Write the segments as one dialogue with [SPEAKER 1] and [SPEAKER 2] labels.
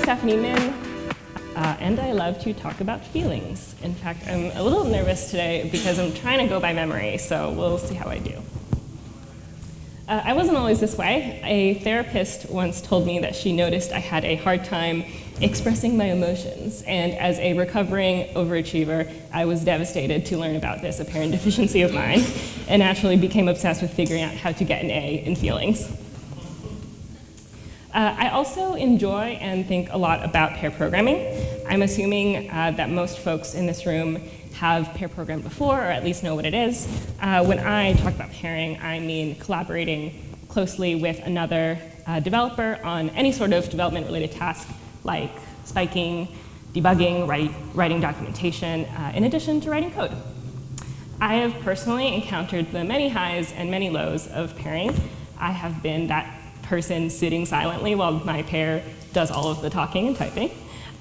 [SPEAKER 1] Stephanie Minn, and I love to talk about feelings. In fact, I'm a little nervous today because I'm trying to go by memory, so we'll see how I do. I wasn't always this way. A therapist once told me that she noticed I had a hard time expressing my emotions, and as a recovering overachiever, I was devastated to learn about this apparent deficiency of mine, and naturally became obsessed with figuring out how to get an A in feelings. I also enjoy and think a lot about pair programming. I'm assuming that most folks in this room have pair programmed before, or at least know what it is. When I talk about pairing, I mean collaborating closely with another developer on any sort of development-related task, like spiking, debugging, writing documentation, in addition to writing code. I have personally encountered the many highs and many lows of pairing. I have been that person sitting silently while my pair does all of the talking and typing.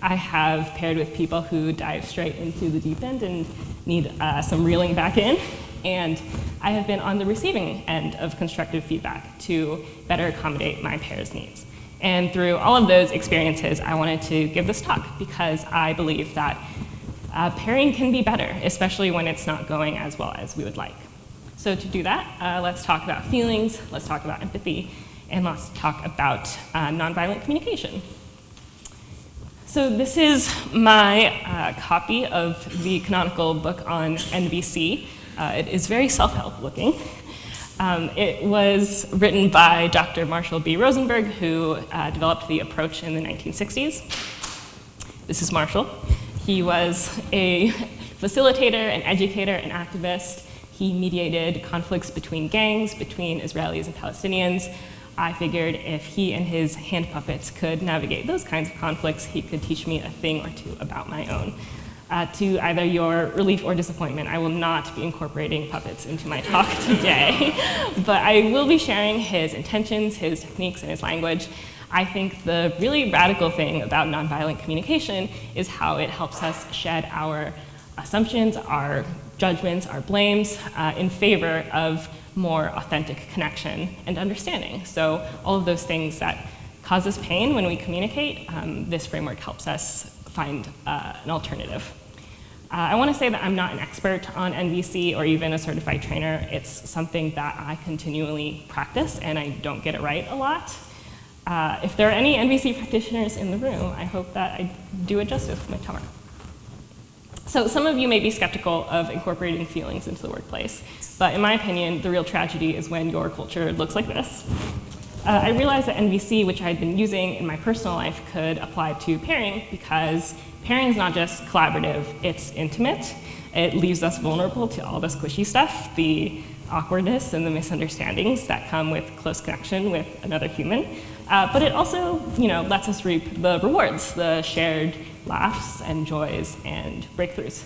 [SPEAKER 1] I have paired with people who dive straight into the deep end and need some reeling back in. And I have been on the receiving end of constructive feedback to better accommodate my pair's needs. And through all of those experiences, I wanted to give this talk because I believe that pairing can be better, especially when it's not going as well as we would like. So to do that, let's talk about feelings, let's talk about empathy, and let's talk about nonviolent communication. So this is my copy of the canonical book on NVC. It is very self-help looking. It was written by Dr. Marshall B. Rosenberg, who developed the approach in the 1960s. This is Marshall. He was a facilitator, an educator, an activist. He mediated conflicts between gangs, between Israelis and Palestinians. I figured if he and his hand puppets could navigate those kinds of conflicts, he could teach me a thing or two about my own. To either your relief or disappointment, I will not be incorporating puppets into my talk today, but I will be sharing his intentions, his techniques, and his language. I think the really radical thing about nonviolent communication is how it helps us shed our assumptions, our judgments, our blames in favor of more authentic connection and understanding. So all of those things that cause us pain when we communicate, this framework helps us find an alternative. I want to say that I'm not an expert on NVC or even a certified trainer. It's something that I continually practice, and I don't get it right a lot. If there are any NVC practitioners in the room, I hope that I do it justice with my talk. So some of you may be skeptical of incorporating feelings into the workplace, but in my opinion, the real tragedy is when your culture looks like this. I realized that NVC, which I had been using in my personal life, could apply to pairing because pairing is not just collaborative, it's intimate. It leaves us vulnerable to all the squishy stuff, the awkwardness and the misunderstandings that come with close connection with another human. But it also, lets us reap the rewards, the shared laughs and joys and breakthroughs.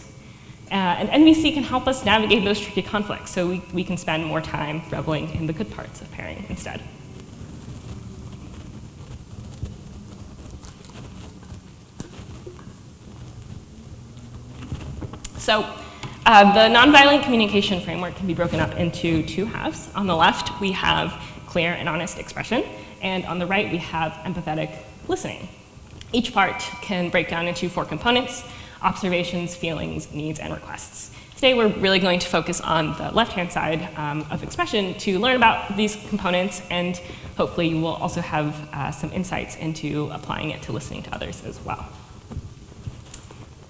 [SPEAKER 1] And NVC can help us navigate those tricky conflicts so we can spend more time reveling in the good parts of pairing instead. So the nonviolent communication framework can be broken up into two halves. On the left, we have clear and honest expression, and on the right, we have empathetic listening. Each part can break down into 4 components: observations, feelings, needs, and requests. Today, we're really going to focus on the left-hand side of expression to learn about these components, and hopefully you will also have some insights into applying it to listening to others as well.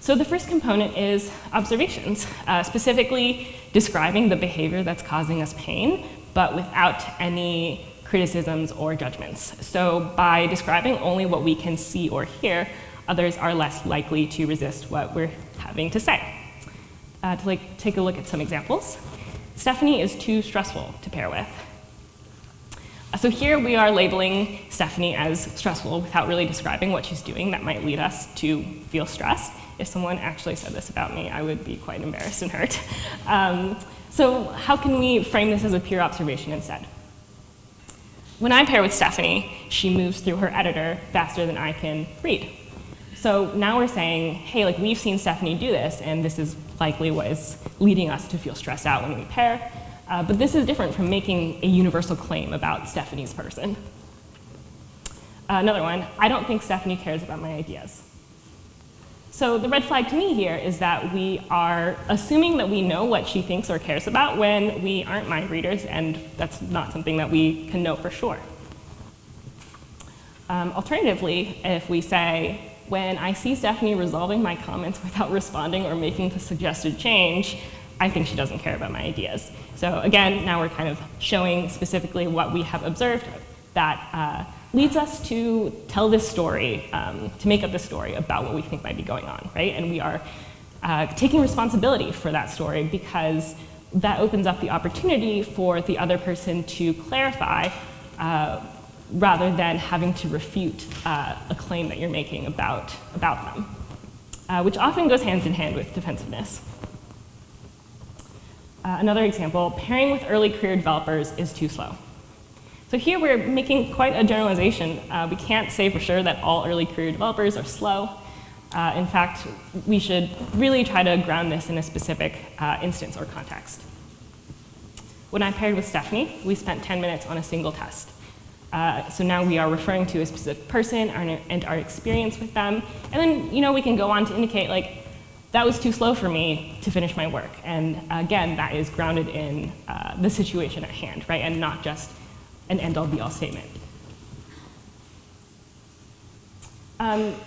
[SPEAKER 1] So the first component is observations, specifically describing the behavior that's causing us pain, but without any criticisms or judgments. So by describing only what we can see or hear, others are less likely to resist what we're having to say. To take a look at some examples. Stephanie is too stressful to pair with. So here we are labeling Stephanie as stressful without really describing what she's doing that might lead us to feel stressed. If someone actually said this about me, I would be quite embarrassed and hurt. So how can we frame this as a peer observation instead? When I pair with Stephanie, she moves through her editor faster than I can read. So now we're saying, hey, we've seen Stephanie do this, and this is likely what is leading us to feel stressed out when we pair. But this is different from making a universal claim about Stephanie's person. Another one, I don't think Stephanie cares about my ideas. So the red flag to me here is that we are assuming that we know what she thinks or cares about when we aren't mind readers, and that's not something that we can know for sure. Alternatively, if we say, when I see Stephanie resolving my comments without responding or making the suggested change, I think she doesn't care about my ideas. So again, now we're kind of showing specifically what we have observed that leads us to tell this story, to make up this story about what we think might be going on, right? And we are taking responsibility for that story because that opens up the opportunity for the other person to clarify rather than having to refute a claim that you're making about them, which often goes hand in hand with defensiveness. Another example, pairing with early career developers is too slow. So here we're making quite a generalization. We can't say for sure that all early career developers are slow. In fact, we should really try to ground this in a specific instance or context. When I paired with Stephanie, we spent 10 minutes on a single test. So now we are referring to a specific person and our experience with them. And then we can go on to indicate, like, that was too slow for me to finish my work. And again, that is grounded in the situation at hand, right? And not just an end-all be-all statement.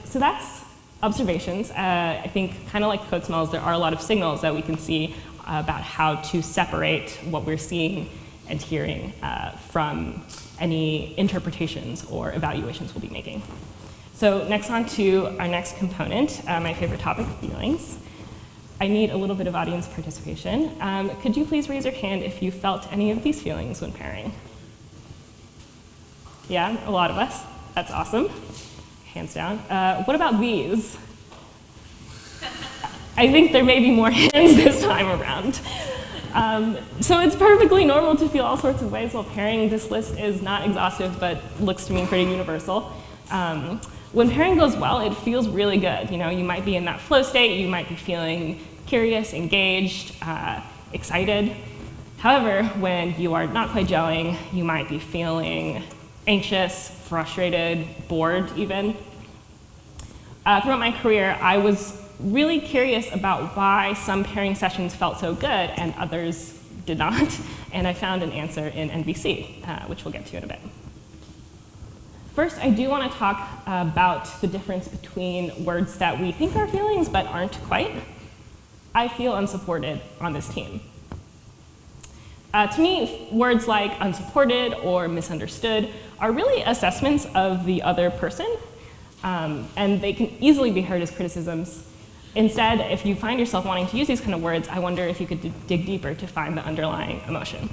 [SPEAKER 1] So that's observations. I think kind of like code smells, there are a lot of signals that we can see about how to separate what we're seeing and hearing from any interpretations or evaluations we'll be making. So next on to our next component, my favorite topic, feelings. I need a little bit of audience participation. Could you please raise your hand if you felt any of these feelings when pairing? Yeah, a lot of us. That's awesome. Hands down. What about these? I think there may be more hands this time around. So it's perfectly normal to feel all sorts of ways while pairing. This list is not exhaustive, but looks to me pretty universal. When pairing goes well, it feels really good. You might be in that flow state, you might be feeling curious, engaged, excited. However, when you are not quite gelling, you might be feeling anxious, frustrated, bored even. Throughout my career, I was really curious about why some pairing sessions felt so good and others did not, and I found an answer in NVC, which we'll get to in a bit. First, I do want to talk about the difference between words that we think are feelings but aren't quite. I feel unsupported on this team. To me, words like unsupported or misunderstood are really assessments of the other person, and they can easily be heard as criticisms. Instead, if you find yourself wanting to use these kind of words, I wonder if you could dig deeper to find the underlying emotion.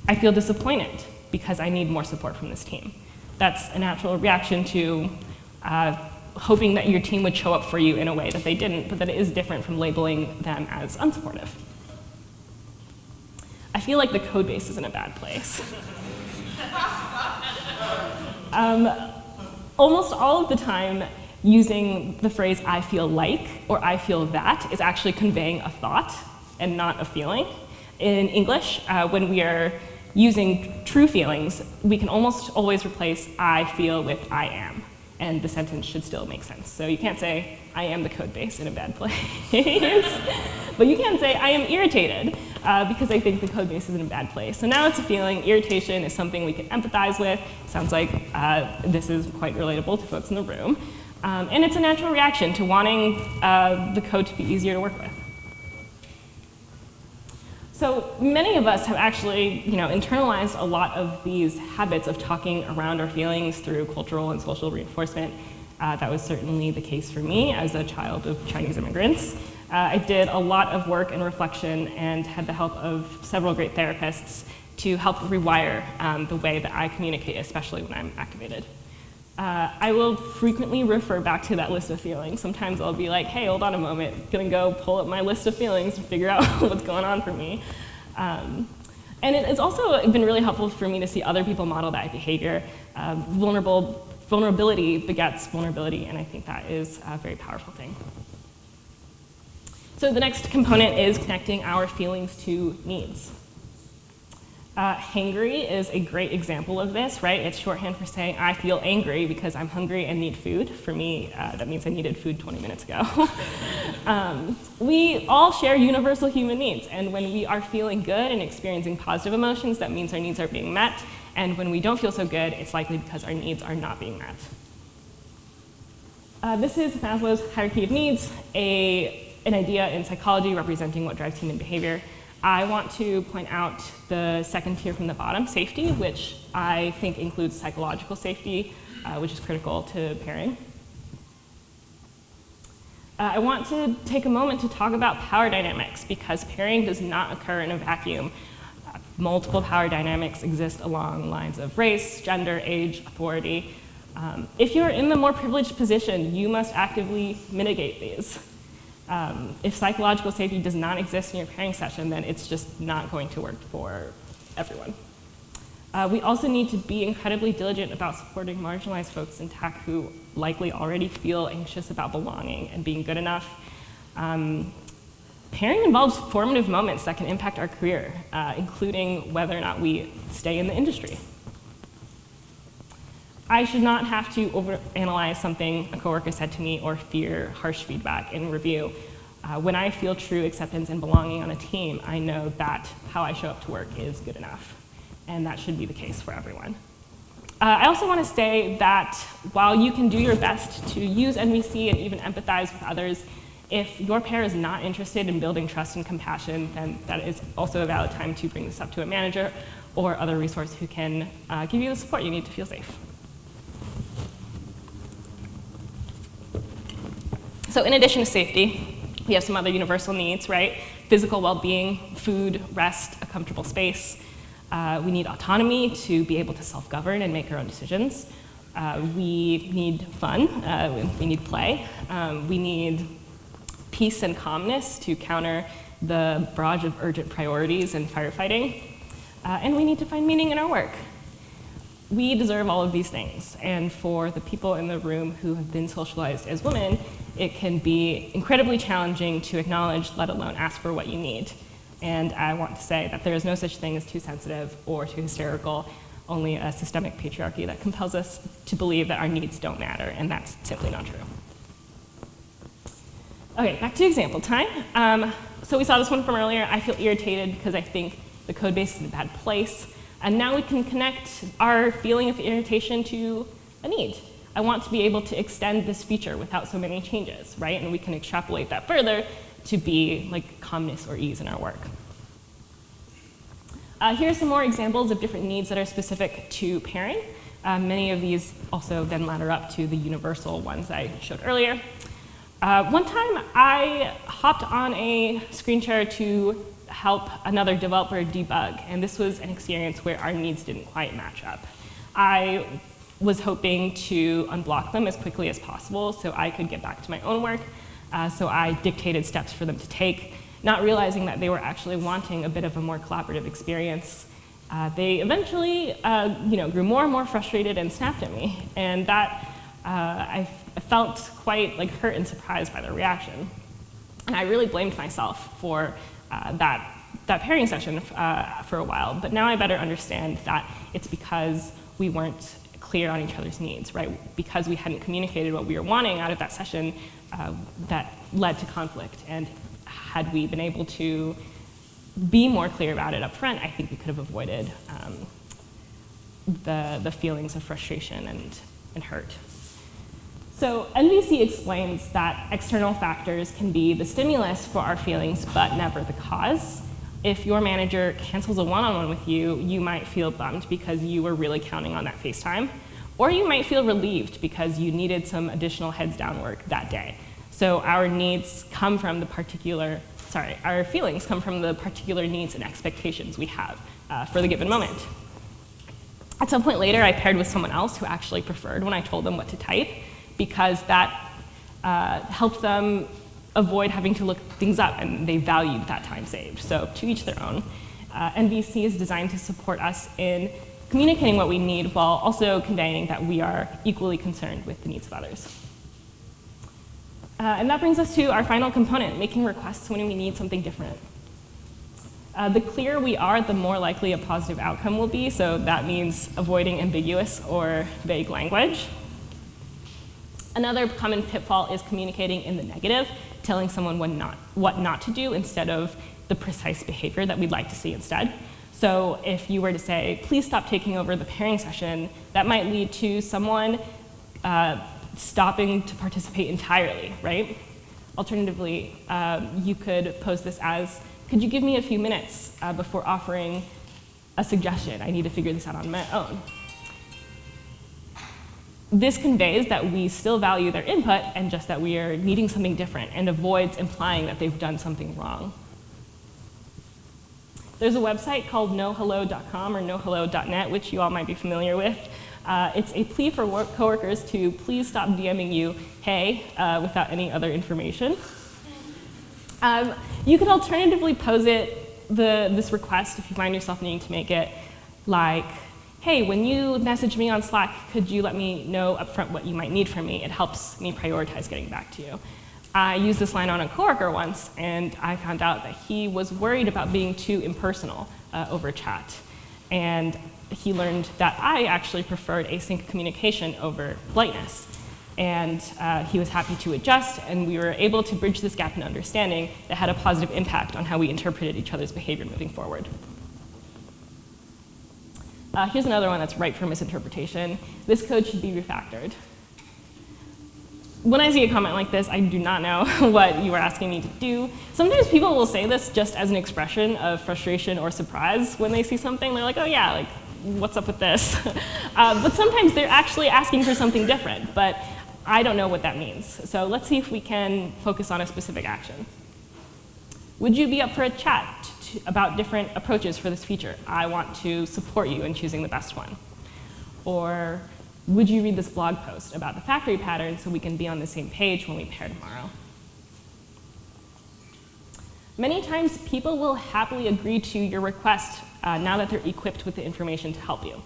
[SPEAKER 1] I feel disappointed because I need more support from this team. That's a natural reaction to hoping that your team would show up for you in a way that they didn't, but that it is different from labeling them as unsupportive. I feel like the code base is in a bad place. Almost all of the time, using the phrase I feel like or I feel that is actually conveying a thought and not a feeling. In English, when we are using true feelings, we can almost always replace I feel with I am, and the sentence should still make sense. So you can't say I am the code base in a bad place, but you can say I am irritated because I think the code base is in a bad place. So now it's a feeling. Irritation is something we can empathize with. Sounds like this is quite relatable to folks in the room. And it's a natural reaction to wanting the code to be easier to work with. So many of us have actually internalized a lot of these habits of talking around our feelings through cultural and social reinforcement. That was certainly the case for me as a child of Chinese immigrants. I did a lot of work and reflection and had the help of several great therapists to help rewire the way that I communicate, especially when I'm activated. I will frequently refer back to that list of feelings. Sometimes I'll be like, hey, hold on a moment, gonna go pull up my list of feelings and figure out what's going on for me. And it's also been really helpful for me to see other people model that behavior. Vulnerability begets vulnerability, and I think that is a very powerful thing. So the next component is connecting our feelings to needs. Hangry is a great example of this, right? It's shorthand for saying I feel angry because I'm hungry and need food. For me, that means I needed food 20 minutes ago. We all share universal human needs, and when we are feeling good and experiencing positive emotions, that means our needs are being met, and when we don't feel so good, it's likely because our needs are not being met. This is Maslow's hierarchy of needs, an idea in psychology representing what drives human behavior. I want to point out the second tier from the bottom, safety, which I think includes psychological safety, which is critical to pairing. I want to take a moment to talk about power dynamics, because pairing does not occur in a vacuum. Multiple power dynamics exist along lines of race, gender, age, authority. If you're in the more privileged position, you must actively mitigate these. If psychological safety does not exist in your pairing session, then it's just not going to work for everyone. We also need to be incredibly diligent about supporting marginalized folks in tech who likely already feel anxious about belonging and being good enough. Pairing involves formative moments that can impact our career, including whether or not we stay in the industry. I should not have to overanalyze something a coworker said to me or fear harsh feedback in review. When I feel true acceptance and belonging on a team, I know that how I show up to work is good enough, and that should be the case for everyone. I also want to say that while you can do your best to use NVC and even empathize with others, if your pair is not interested in building trust and compassion, then that is also a valid time to bring this up to a manager or other resource who can give you the support you need to feel safe. So in addition to safety, we have some other universal needs, right? Physical well-being, food, rest, a comfortable space. We need autonomy to be able to self-govern and make our own decisions. We need fun, we need play. We need peace and calmness to counter the barrage of urgent priorities in firefighting. And we need to find meaning in our work. We deserve all of these things, and for the people in the room who have been socialized as women, it can be incredibly challenging to acknowledge, let alone ask for what you need. And I want to say that there is no such thing as too sensitive or too hysterical, only a systemic patriarchy that compels us to believe that our needs don't matter, and that's simply not true. Okay, back to example time. So we saw this one from earlier. I feel irritated because I think the code base is in a bad place. And now we can connect our feeling of irritation to a need. I want to be able to extend this feature without so many changes, right? And we can extrapolate that further to be like calmness or ease in our work. Here are some more examples of different needs that are specific to pairing. Many of these also then ladder up to the universal ones I showed earlier. One time I hopped on a screen share to help another developer debug, and this was an experience where our needs didn't quite match up. I was hoping to unblock them as quickly as possible so I could get back to my own work, so I dictated steps for them to take, not realizing that they were actually wanting a bit of a more collaborative experience. They eventually grew more and more frustrated and snapped at me, and that I felt quite hurt and surprised by their reaction. And I really blamed myself for that pairing session for a while, but now I better understand that it's because we weren't clear on each other's needs, right? Because we hadn't communicated what we were wanting out of that session that led to conflict. And had we been able to be more clear about it up front, I think we could have avoided the feelings of frustration and hurt. So NVC explains that external factors can be the stimulus for our feelings, but never the cause. If your manager cancels a one-on-one with you, you might feel bummed because you were really counting on that FaceTime. Or you might feel relieved because you needed some additional heads down work that day. So our feelings come from the particular needs and expectations we have for the given moment. At some point later, I paired with someone else who actually preferred when I told them what to type, because that helped them avoid having to look things up, and they valued that time saved. So to each their own. NVC is designed to support us in communicating what we need while also conveying that we are equally concerned with the needs of others. And that brings us to our final component, making requests when we need something different. The clearer we are, the more likely a positive outcome will be, so that means avoiding ambiguous or vague language. Another common pitfall is communicating in the negative, telling someone what not to do instead of the precise behavior that we'd like to see instead. So if you were to say, please stop taking over the pairing session, that might lead to someone stopping to participate entirely, right? Alternatively, you could pose this as, could you give me a few minutes before offering a suggestion? I need to figure this out on my own. This conveys that we still value their input and just that we are needing something different and avoids implying that they've done something wrong. There's a website called nohello.com or nohello.net, which you all might be familiar with. It's a plea for coworkers to please stop DMing you, hey, without any other information. You could alternatively pose this request, if you find yourself needing to make it, like, hey, when you message me on Slack, could you let me know upfront what you might need from me? It helps me prioritize getting back to you. I used this line on a coworker once, and I found out that he was worried about being too impersonal over chat. And he learned that I actually preferred async communication over politeness. And he was happy to adjust, and we were able to bridge this gap in understanding that had a positive impact on how we interpreted each other's behavior moving forward. Here's another one that's ripe for misinterpretation. This code should be refactored. When I see a comment like this, I do not know what you are asking me to do. Sometimes people will say this just as an expression of frustration or surprise when they see something. They're like, oh yeah, like, what's up with this? But sometimes they're actually asking for something different, but I don't know what that means. So let's see if we can focus on a specific action. Would you be up for a chat about different approaches for this feature? I want to support you in choosing the best one. Or would you read this blog post about the factory pattern so we can be on the same page when we pair tomorrow? Many times, people will happily agree to your request now that they're equipped with the information to help you.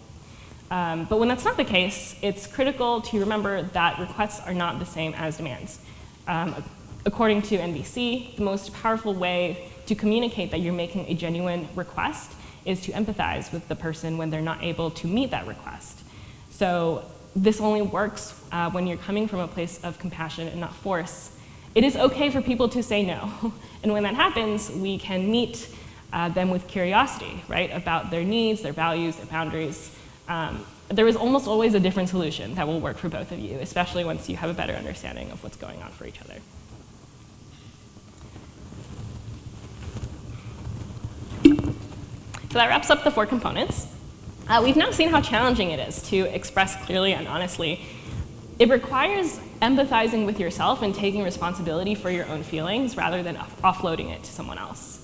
[SPEAKER 1] But when that's not the case, it's critical to remember that requests are not the same as demands. According to NVC, the most powerful way to communicate that you're making a genuine request is to empathize with the person when they're not able to meet that request. So this only works when you're coming from a place of compassion and not force. It is okay for people to say no. And when that happens, we can meet them with curiosity, right, about their needs, their values, their boundaries. There is almost always a different solution that will work for both of you, especially once you have a better understanding of what's going on for each other. So that wraps up the 4 components. We've now seen how challenging it is to express clearly and honestly. It requires empathizing with yourself and taking responsibility for your own feelings rather than offloading it to someone else.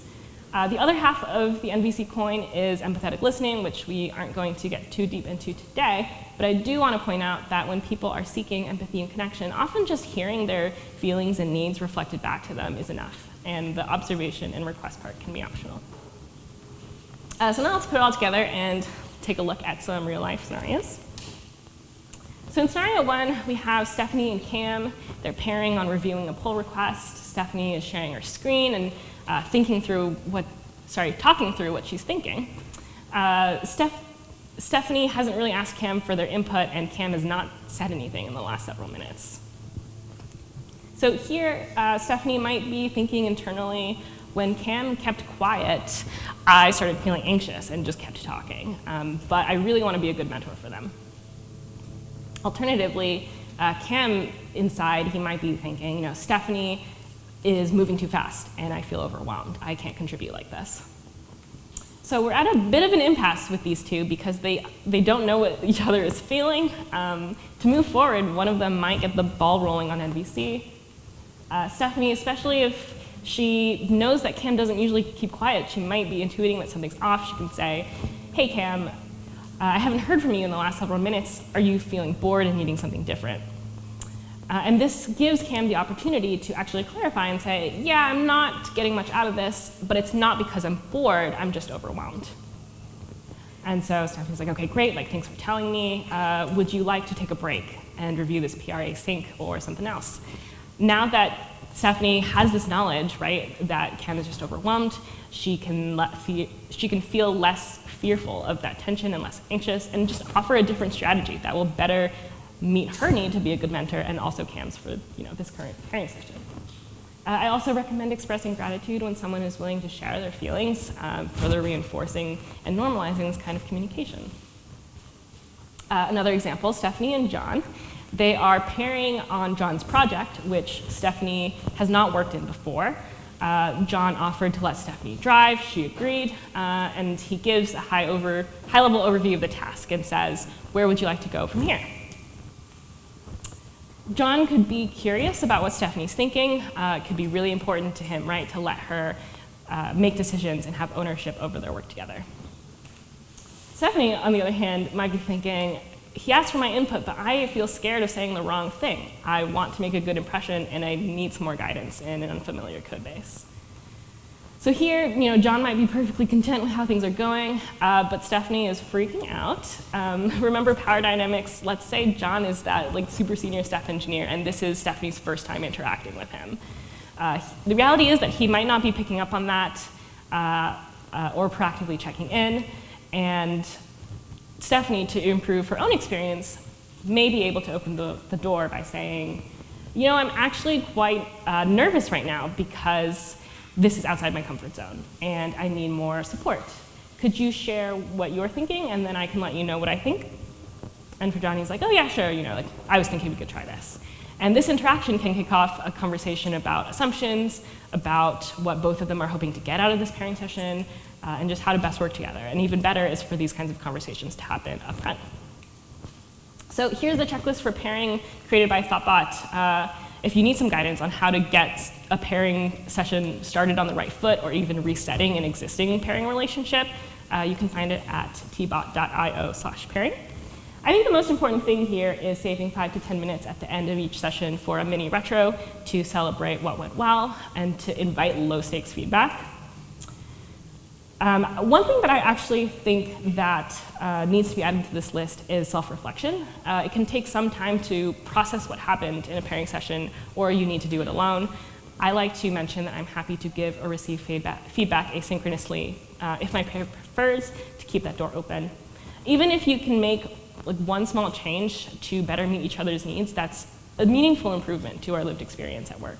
[SPEAKER 1] The other half of the NVC coin is empathetic listening, which we aren't going to get too deep into today, but I do want to point out that when people are seeking empathy and connection, often just hearing their feelings and needs reflected back to them is enough, and the observation and request part can be optional. So now let's put it all together and take a look at some real-life scenarios. So in scenario 1, we have Stephanie and Cam. They're pairing on reviewing a pull request. Stephanie is sharing her screen and talking through what she's thinking. Stephanie hasn't really asked Cam for their input, and Cam has not said anything in the last several minutes. So here, Stephanie might be thinking internally, when Cam kept quiet, I started feeling anxious and just kept talking. But I really want to be a good mentor for them. Alternatively, Cam inside, he might be thinking, Stephanie is moving too fast and I feel overwhelmed. I can't contribute like this. So we're at a bit of an impasse with these two because they don't know what each other is feeling. To move forward, one of them might get the ball rolling on NVC. Stephanie, especially if she knows that Cam doesn't usually keep quiet, she might be intuiting that something's off. She can say, hey Cam, I haven't heard from you in the last several minutes. Are you feeling bored and needing something different? And this gives Cam the opportunity to actually clarify and say, yeah, I'm not getting much out of this, but it's not because I'm bored, I'm just overwhelmed. And so Stephanie's like, okay, great, thanks for telling me. Would you like to take a break and review this PRA sync or something else? Now that Stephanie has this knowledge, right, that Cam is just overwhelmed. She can feel less fearful of that tension and less anxious, and just offer a different strategy that will better meet her need to be a good mentor and also Cam's for this current pairing session. I also recommend expressing gratitude when someone is willing to share their feelings, further reinforcing and normalizing this kind of communication. Another example, Stephanie and John. They are pairing on John's project, which Stephanie has not worked in before. John offered to let Stephanie drive, she agreed, and he gives a high-level overview of the task and says, "Where would you like to go from here?" John could be curious about what Stephanie's thinking. It could be really important to him, right, to let her make decisions and have ownership over their work together. Stephanie, on the other hand, might be thinking, he asked for my input, but I feel scared of saying the wrong thing. I want to make a good impression, and I need some more guidance in an unfamiliar code base. So here, John might be perfectly content with how things are going, but Stephanie is freaking out. Remember power dynamics? Let's say John is that super senior staff engineer, and this is Stephanie's first time interacting with him. The reality is that he might not be picking up on that or proactively checking in, and Stephanie, to improve her own experience, may be able to open the door by saying, I'm actually quite nervous right now because this is outside my comfort zone and I need more support. Could you share what you're thinking and then I can let you know what I think? And for John, he's like, oh yeah, sure, I was thinking we could try this. And this interaction can kick off a conversation about assumptions, about what both of them are hoping to get out of this pairing session, and just how to best work together. And even better is for these kinds of conversations to happen up front. So here's the checklist for pairing created by Thoughtbot. If you need some guidance on how to get a pairing session started on the right foot or even resetting an existing pairing relationship, you can find it at tbot.io/pairing. I think the most important thing here is saving 5 to 10 minutes at the end of each session for a mini retro to celebrate what went well and to invite low-stakes feedback. One thing that I actually think that needs to be added to this list is self-reflection. It can take some time to process what happened in a pairing session, or you need to do it alone. I like to mention that I'm happy to give or receive feedback asynchronously if my pair prefers to keep that door open. Even if you can make one small change to better meet each other's needs, that's a meaningful improvement to our lived experience at work.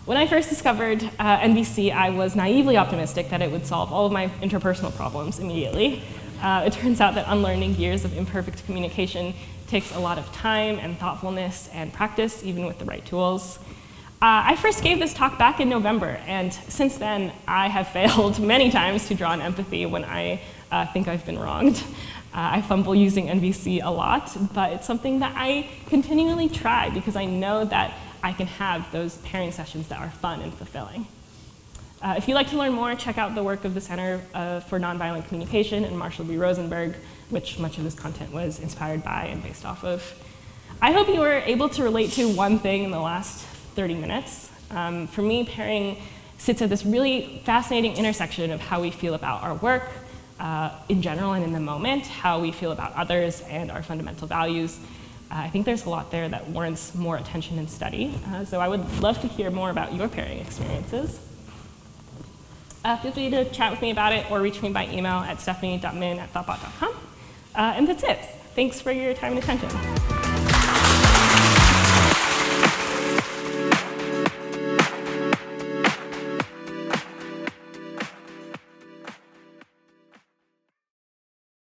[SPEAKER 1] When I first discovered NVC, I was naively optimistic that it would solve all of my interpersonal problems immediately. It turns out that unlearning years of imperfect communication takes a lot of time and thoughtfulness and practice, even with the right tools. I first gave this talk back in November, and since then, I have failed many times to draw on empathy when I think I've been wronged. I fumble using NVC a lot, but it's something that I continually try because I know that I can have those pairing sessions that are fun and fulfilling. If you'd like to learn more, check out the work of the Center for Nonviolent Communication and Marshall B. Rosenberg, which much of this content was inspired by and based off of. I hope you were able to relate to one thing in the last 30 minutes. For me, pairing sits at this really fascinating intersection of how we feel about our work in general and in the moment, how we feel about others and our fundamental values. I think there's a lot there that warrants more attention and study. So I would love to hear more about your pairing experiences. Feel free to chat with me about it or reach me by email at stephanie.min@thoughtbot.com. And that's it. Thanks for your time and attention.